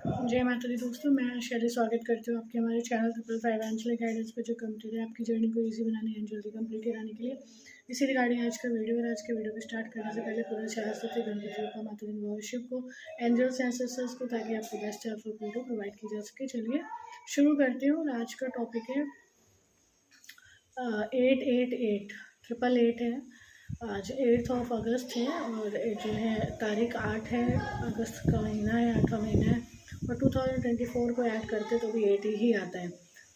जय माता दी दोस्तों, मैं शैली स्वागत करती हूँ आपके हमारे चैनल ट्रिपल एंजल गाइडेंस पे, जो कंप्लीट है आपकी जर्नी को इजी बनाने एंड जल्दी कंप्लीट कराने के लिए। इसी रिगार्डिंग आज का वीडियो है। आज के वीडियो को स्टार्ट करने से पहले पूरा शास्त्री गणपति को, माता दी भगवान शिव को, एंजल्स एंसेस्टर्स को, ताकि आपको बेस्ट ऑफ वीडियो प्रोवाइड की जा सके। चलिए शुरू करती हूँ। आज का टॉपिक है 888 888 है। आज 8 अगस्त है और जो है तारीख 8 है, अगस्त का महीना है, 8वां महीना है और 2024 को ऐड करते तो भी 8 ही आता है।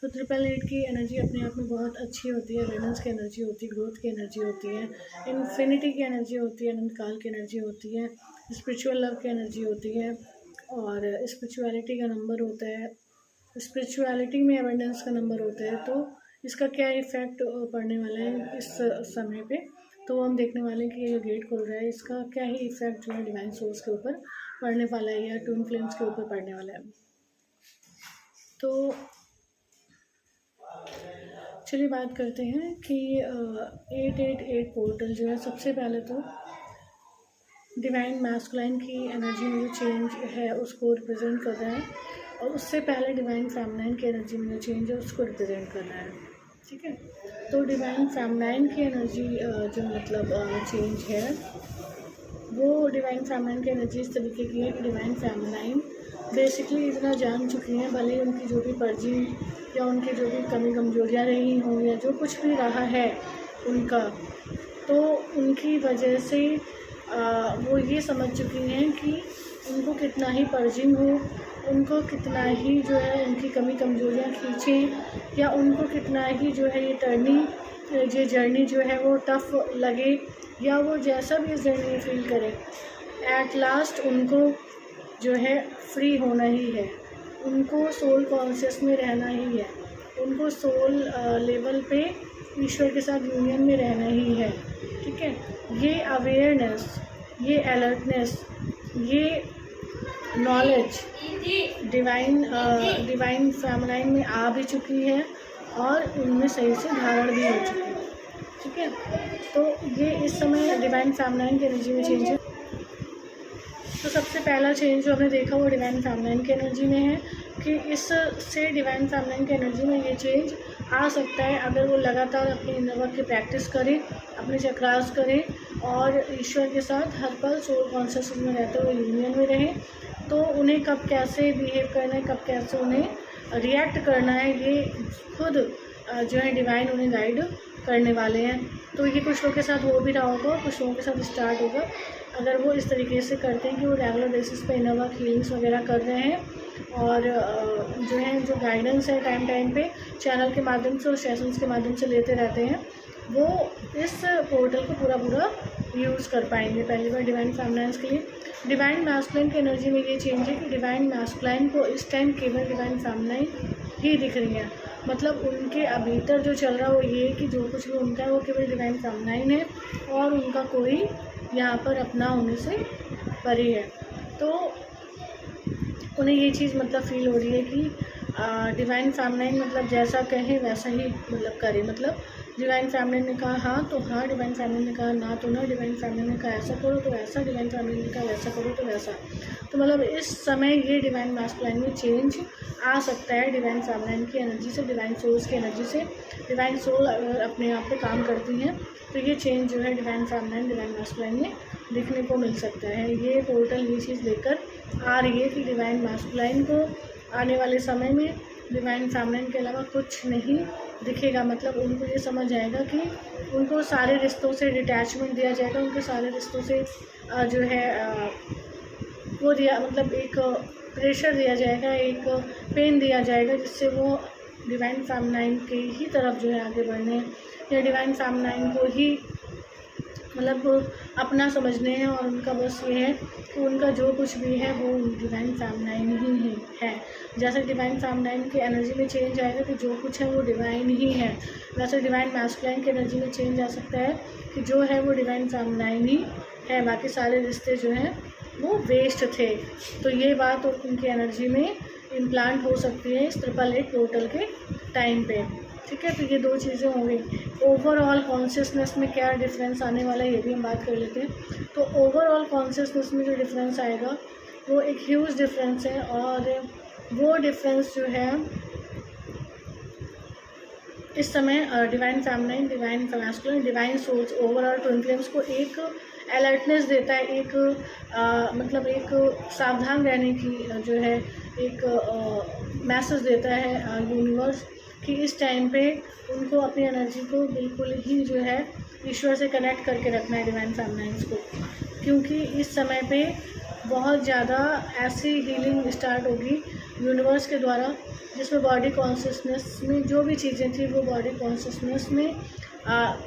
तो 888 की एनर्जी अपने आप में बहुत अच्छी होती है। रेनेंस की एनर्जी होती है, ग्रोथ की एनर्जी होती है, इन्फिनिटी की एनर्जी होती है, अनंत काल की एनर्जी होती है, स्पिरिचुअल लव की एनर्जी होती है और स्पिरिचुअलिटी का नंबर होता है। स्पिरिचुअलिटी में एबंडेंस का नंबर होता है। तो इसका क्या इफ़ेक्ट पड़ने वाला है इस समय पे, तो हम देखने वाले हैं कि ये गेट खुल रहा है, इसका क्या ही इफेक्ट जो है डिवाइन सोर्स के ऊपर पड़ने वाला है या ट्विन फ्लेम्स के ऊपर पड़ने वाला है। तो चलिए बात करते हैं कि 888 पोर्टल जो है, सबसे पहले तो डिवाइन मैस्कुलाइन की एनर्जी में जो चेंज है उसको रिप्रेजेंट कर रहा है और उससे पहले डिवाइन फेमिनाइन की एनर्जी में जो चेंज है उसको रिप्रेजेंट कर रहा है। ठीक है, तो डिवाइन फेमिनाइन की एनर्जी जो मतलब चेंज है, वो डिवाइन फेमिनाइन की एनर्जी इस तरीके की है कि डिवाइन फेमिनाइन बेसिकली इतना जान चुकी हैं, भले उनकी जो भी पर्जिंग या उनकी जो भी कमी कमजोरियाँ रही हों या जो कुछ भी रहा है उनका, तो उनकी वजह से वो ये समझ चुकी हैं कि उनको कितना ही पर्जिंग हो, उनको कितना ही जो है उनकी कमी कमजोरियाँ खींचें या उनको कितना ही जो है ये जर्नी जो है वो टफ़ लगे या वो जैसा भी इस जर्नी में फील करे, एट लास्ट उनको जो है फ्री होना ही है, उनको सोल कॉन्शियस में रहना ही है, उनको सोल लेवल पे ईश्वर के साथ यूनियन में रहना ही है। ठीक है, ये अवेयरनेस, ये अलर्टनेस, ये नॉलेज डिवाइन फेमिनाइन में आ भी चुकी है और उनमें सही से धारण भी हो चुकी है। ठीक है, तो ये इस समय डिवाइन फेमिनाइन की एनर्जी में चेंज है। तो सबसे पहला चेंज जो हमने देखा वो डिवाइन फेमिनाइन की एनर्जी में है कि इससे डिवाइन फेमिनाइन की एनर्जी में ये चेंज आ सकता है अगर वो लगातार अपनी इनर वर्क की प्रैक्टिस करें, अपने चक्रास करें और ईश्वर के साथ हर पल सोल कॉन्शियसनेस में रहते हुए यूनियन में रहें। तो उन्हें कब कैसे बिहेव करना है, कब कैसे उन्हें रिएक्ट करना है, ये खुद जो है डिवाइन उन्हें गाइड करने वाले हैं। तो ये कुछ लोगों के साथ हो भी रहा होगा, कुछ लोगों के साथ स्टार्ट होगा अगर वो इस तरीके से करते हैं कि वो रेगुलर बेसिस पे इनर वर्क हीलिंग्स वगैरह कर रहे हैं और जो है जो गाइडेंस है टाइम पे चैनल के माध्यम से और सेशंस के माध्यम से लेते रहते हैं, वो इस पोर्टल को पूरा यूज़ कर पाएंगे। पहली बार डिवाइन फेमिनाइन्स के लिए डिवाइन मैस्कुलाइन की एनर्जी में ये चेंज है कि डिवाइन मैस्कुलाइन को इस टाइम केवल डिवाइन फेमिनाइन ही दिख रही है। मतलब उनके भीतर जो चल रहा है वो ये कि जो कुछ भी उनका है वो केवल डिवाइन फेमिनाइन है और उनका कोई यहाँ पर अपना होने से परे है। तो उन्हें ये चीज़ मतलब फील हो रही है कि डिवाइन फेमिनाइन मतलब जैसा कहे वैसा ही मतलब करे। मतलब डिवाइन फेमिनाइन ने कहा हाँ तो हाँ, डिवाइन फेमिनाइन ने कहा ना तो ना, डिवाइन फेमिनाइन ने कहा ऐसा करो तो ऐसा, डिवाइन फेमिनाइन ने कहा वैसा करो तो वैसा। तो मतलब इस समय ये डिवाइन मैस्कुलाइन में चेंज आ सकता है डिवाइन फेमिनाइन की एनर्जी से, डिवाइन सोल्स की एनर्जी से। डिवाइन सोल अगर अपने आप पे काम करती हैं तो ये चेंज जो है डिवाइन फेमिनाइन डिवाइन मैस्कुलाइन में दिखने को मिल सकता है। ये पोर्टल ये चीज़ लेकर आ रही है कि डिवाइन मैस्कुलाइन को आने वाले समय में डिवाइन फेमिनाइन के अलावा कुछ नहीं दिखेगा। मतलब उनको ये समझ आएगा कि उनको सारे रिश्तों से डिटैचमेंट दिया जाएगा, उनके सारे रिश्तों से जो है वो दिया मतलब एक प्रेशर दिया जाएगा, एक पेन दिया जाएगा, जिससे वो डिवाइन फेमिनाइन के ही तरफ जो है आगे बढ़ने या डिवाइन फेमिनाइन को ही मतलब अपना समझने हैं और उनका बस ये है कि उनका जो कुछ भी है वो डिवाइन फेमिनाइन ही है। जैसे डिवाइन फेमिनाइन की एनर्जी में चेंज आएगा कि जो कुछ है वो डिवाइन ही है, वैसे डिवाइन मैस्कुलाइन की एनर्जी में चेंज आ सकता है कि जो है वो डिवाइन फेमिनाइन ही है, बाकी सारे रिश्ते जो हैं वो वेस्ट थे। तो ये बात उनकी एनर्जी में इम्प्लांट हो सकती है इस 888 पोर्टल के टाइम पे। ठीक है, तो ये दो चीज़ें हो गई। ओवरऑल कॉन्शियसनेस में क्या डिफरेंस आने वाला है ये भी हम बात कर लेते हैं। तो ओवरऑल कॉन्शियसनेस में जो डिफरेंस आएगा वो एक ह्यूज डिफरेंस है। और वो डिफरेंस जो है इस समय divine feminine, divine masculine, divine souls overall twin flames को एक अलर्टनेस देता है, एक मतलब एक सावधान रहने की जो है एक मैसेज देता है यूनिवर्स कि इस टाइम पे उनको अपनी एनर्जी को बिल्कुल ही जो है ईश्वर से कनेक्ट करके रखना है डिवाइन फेमिनाइन्स को, क्योंकि इस समय पे बहुत ज़्यादा ऐसी हीलिंग स्टार्ट होगी यूनिवर्स के द्वारा जिसमें बॉडी कॉन्शियसनेस में जो भी चीज़ें थी वो बॉडी कॉन्शियसनेस में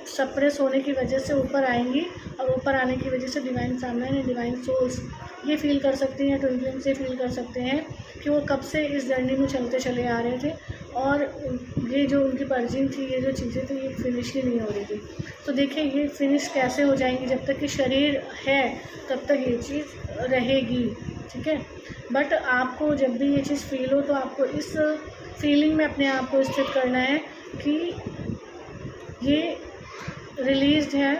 सप्रेस होने की वजह से ऊपर आएंगी, और ऊपर आने की वजह से divine feminine and divine souls ये फील कर सकती हैं, ट्विन फ्लेम्स ये फील कर सकते हैं कि वो कब से इस जर्नी में चलते चले आ रहे थे और ये जो उनकी पर्जिंग थी, ये जो चीज़ें थी, ये फिनिश ही नहीं हो रही थी। तो देखिए ये फिनिश कैसे हो जाएंगी, जब तक कि शरीर है तब तक ये चीज़ रहेगी, ठीक है। बट आपको जब भी ये चीज़ फील हो तो आपको इस फीलिंग में अपने आप को स्थित करना है कि ये रिलीज़्ड है,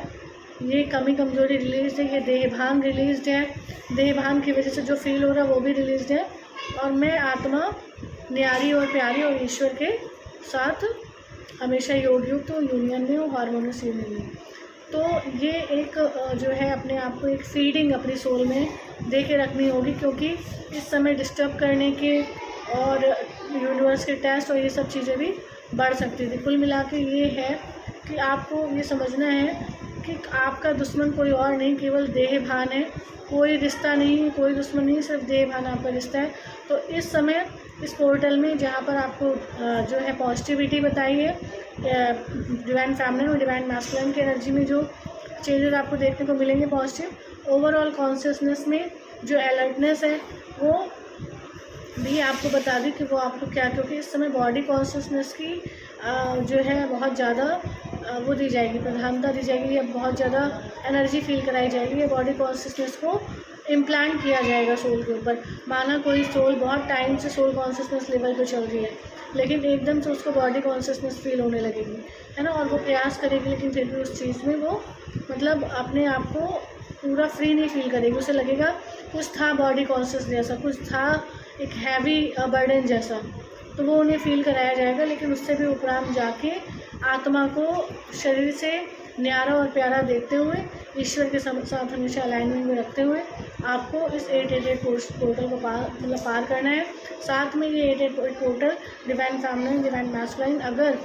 ये कमी कमज़ोरी रिलीज़्ड है, ये देहभान रिलीज़्ड है, देहभान की वजह से जो फील हो रहा है वो भी रिलीज़्ड है, और मैं आत्मा न्यारी और प्यारी और ईश्वर के साथ हमेशा योगयुक्त हूँ, यूनियन में हूँ, हारमोनियस यूनियन में। तो ये एक जो है अपने आप को एक फीडिंग अपनी सोल में दे के रखनी होगी, क्योंकि इस समय डिस्टर्ब करने के और यूनिवर्स के टेस्ट और ये सब चीज़ें भी बढ़ सकती थी। कुल मिला के ये है कि आपको ये समझना है कि आपका दुश्मन कोई और नहीं, केवल देह भान है, कोई रिश्ता नहीं है, कोई दुश्मन नहीं, सिर्फ देह भान आपका रिश्ता है। तो इस समय इस पोर्टल में जहाँ पर आपको जो है पॉजिटिविटी बताई है डिवाइन फेमिनिन और डिवाइन मैस्कुलिन की एनर्जी में जो चेंजेस आपको देखने को मिलेंगे पॉजिटिव, ओवरऑल कॉन्शियसनेस में जो अलर्टनेस है वो भी आपको बता दी कि वो आपको क्या, क्योंकि इस समय बॉडी कॉन्शियसनेस की जो है बहुत ज़्यादा वो दी जाएगी, प्रधानता दी जाएगी, या बहुत ज़्यादा एनर्जी फील कराई जाएगी, या बॉडी कॉन्शियसनेस को इम्प्लांट किया जाएगा सोल के ऊपर। माना कोई सोल बहुत टाइम से सोल कॉन्शियसनेस लेवल पे चल रही है, लेकिन एकदम से उसको बॉडी कॉन्शियसनेस फील होने लगेगी, है ना, और वो प्रयास करेगी, लेकिन फिर भी उस चीज़ में वो मतलब अपने आप को पूरा फ्री नहीं फील करेगी। उसे लगेगा कुछ था बॉडी कॉन्शियस जैसा, कुछ था एक हैवी बर्डन जैसा, तो वो उन्हें फील कराया जाएगा। लेकिन उससे भी उपरांत जाके आत्मा को शरीर से न्यारा और प्यारा देखते हुए, ईश्वर के साथ हमेशा अलाइनमेंट में रखते हुए आपको इस 888 पोर्टल को पार करना है। साथ में ये 888 portal divine feminine, divine masculine अगर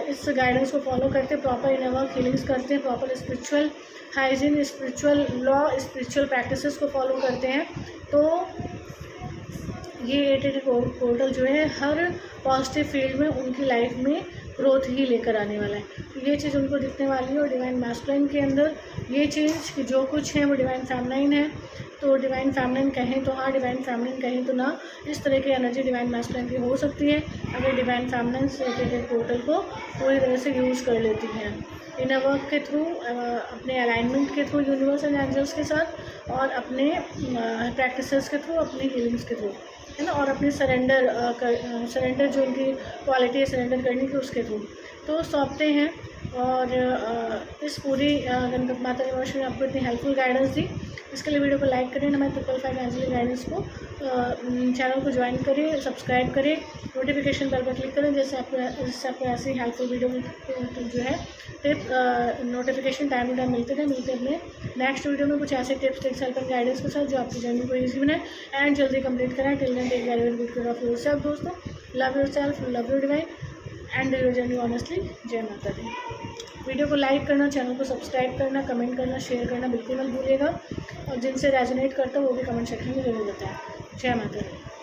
इस गाइडेंस को फॉलो करते, प्रॉपर इनर वर्क हीलिंग्स करते हैं, proper spiritual hygiene, spiritual law, spiritual practices को फॉलो करते हैं, तो ये 888 पोर्टल जो है हर पॉजिटिव फील्ड में उनकी लाइफ में ग्रोथ ही लेकर आने वाला है। तो ये चीज़ उनको दिखने वाली है। और डिवाइन मैस्कुलिन के अंदर ये चीज़ कि जो कुछ है वो डिवाइन फेमिनिन है, तो डिवाइन फेमिनिन कहें तो हाँ, डिवाइन फेमिनिन कहें तो ना, इस तरह की एनर्जी डिवाइन मैस्कुलिन की हो सकती है अगर डिवाइन फेमिनिन से 888 पोर्टल को पूरी तरह से यूज़ कर लेती हैं, इनर वर्क के थ्रू, अपने अलाइनमेंट के थ्रू यूनिवर्स एंड एंजल्स के साथ, और अपने प्रैक्टिसेस के थ्रू, अपनी हीलिंग्स के थ्रू, है ना, और अपने सरेंडर जो उनकी क्वालिटी है सरेंडर करने की, उसके थ्रू तो सौंपते हैं। और इस पूरी गणपत माता के वर्ष में आपको इतनी हेल्पफुल गाइडेंस दी, इसके लिए वीडियो को लाइक करें, हमारे 555 एंजलिक गाइडेंस को चैनल को ज्वाइन करें, सब्सक्राइब करें, नोटिफिकेशन बेल पर क्लिक करें, जिससे आपको ऐसी हेल्पफुल वीडियो जो है tip notification time to time मिलते हैं अपने नेक्स्ट वीडियो में कुछ ऐसे tips tricks help and guidance के साथ जो आपकी जर्नी को ईजी बनाए एंड जल्दी कंप्लीट कराएं। Till then take very good care of yourself दोस्तों, love yourself, love your divine and your journey honestly. जय माता दी। वीडियो को लाइक करना, चैनल को सब्सक्राइब करना, कमेंट करना, शेयर करना बिल्कुल मत भूलिएगा, और जिनसे रेजोनेट करता है वो भी कमेंट सेक्शन में जरूर बताएं। जय माता दी।